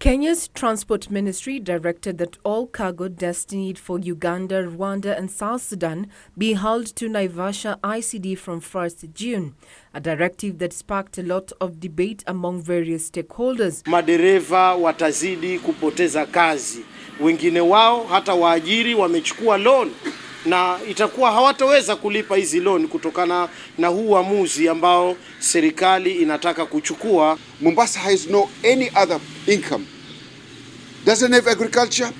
Kenya's Transport Ministry directed that all cargo destined for Uganda, Rwanda and South Sudan be hauled to Naivasha ICD from 1st June, a directive that sparked a lot of debate among various stakeholders. Madereva watazidi kupoteza kazi, wengine wao hata waajiri wamechukua loan na itakuwa hawataweza kulipa hizi loan kutokana na huu uamuzi ambao serikali inataka kuchukua. Mombasa has no any other income. Doesn't have agriculture.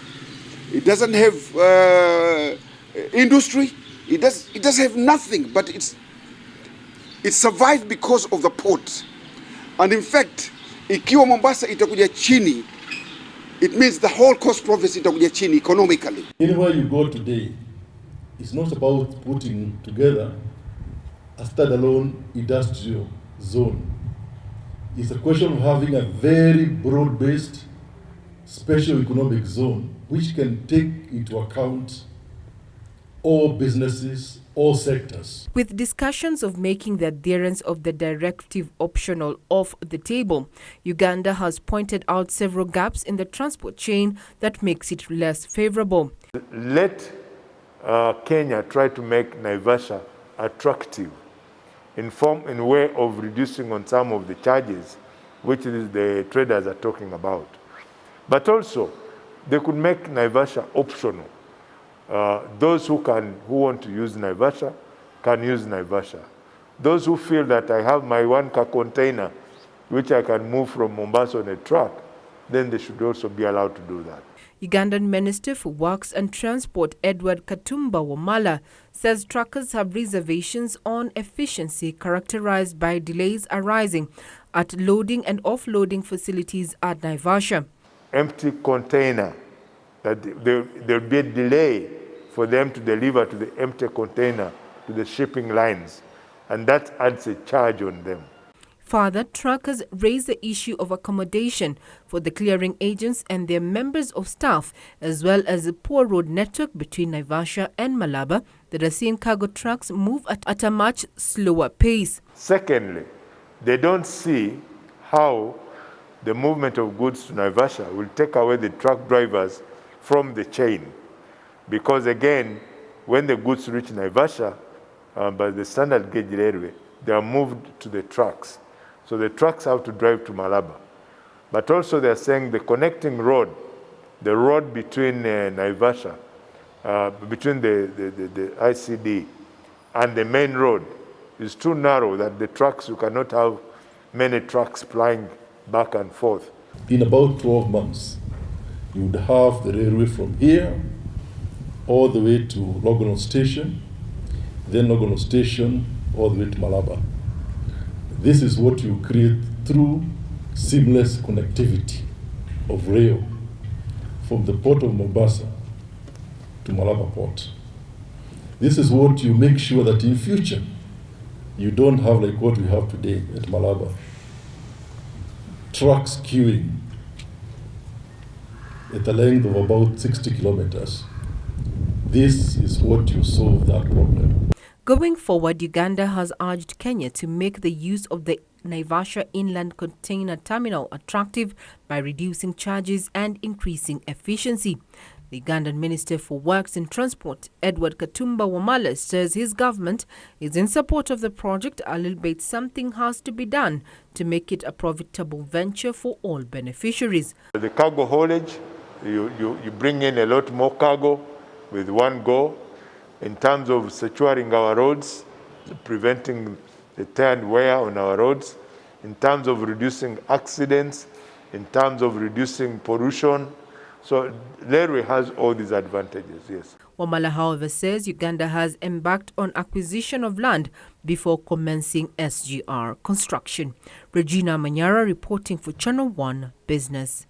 It doesn't have industry. It does have nothing, but it survived because of the port. And in fact, ikiwa Mombasa itakuja chini, it means the whole coast province itakuja chini economically. Anywhere you go today, it's not about putting together a standalone industrial zone. It's a question of having a very broad-based special economic zone which can take into account all businesses, all sectors. With discussions of making the adherence of the directive optional off the table, Uganda has pointed out several gaps in the transport chain that makes it less favorable. Let Kenya try to make Naivasha attractive in way of reducing on some of the charges which the traders are talking about. But also, they could make Naivasha optional. Those who want to use Naivasha can use Naivasha. Those who feel that I have my 1-car container which I can move from Mombasa on a truck, then they should also be allowed to do that. Ugandan Minister for Works and Transport Edward Katumba Wamala says truckers have reservations on efficiency characterized by delays arising at loading and offloading facilities at Naivasha. Empty container, that there'll be a delay for them to deliver to the empty container to the shipping lines, and that adds a charge on them. Further, truckers raise the issue of accommodation for the clearing agents and their members of staff, as well as the poor road network between Naivasha and Malaba that has seen cargo trucks move at a much slower pace. Secondly, they don't see how the movement of goods to Naivasha will take away the truck drivers from the chain. Because again, when the goods reach Naivasha by the standard gauge railway, they are moved to the trucks. So the trucks have to drive to Malaba. But also they are saying the connecting road, the road between Naivasha, between the ICD and the main road is too narrow that the trucks, you cannot have many trucks plying back and forth. In about 12 months, you would have the railway from here all the way to Logono Station, then Logono Station all the way to Malaba. This is what you create through seamless connectivity of rail from the port of Mombasa to Malaba port. This is what you make sure that in future you don't have like what we have today at Malaba. Trucks queuing at a length of about 60 kilometers. This is what you solve that problem. Going forward, Uganda has urged Kenya to make the use of the Naivasha Inland Container Terminal attractive by reducing charges and increasing efficiency. The Ugandan Minister for Works and Transport, Edward Katumba Wamala, says his government is in support of the project, albeit something has to be done to make it a profitable venture for all beneficiaries. The cargo haulage, you bring in a lot more cargo with one go. In terms of securing our roads, preventing the tear and wear on our roads, in terms of reducing accidents, in terms of reducing pollution. So railway has all these advantages, yes. Wamala, however, says Uganda has embarked on acquisition of land before commencing SGR construction. Regina Manyara reporting for Channel 1 Business.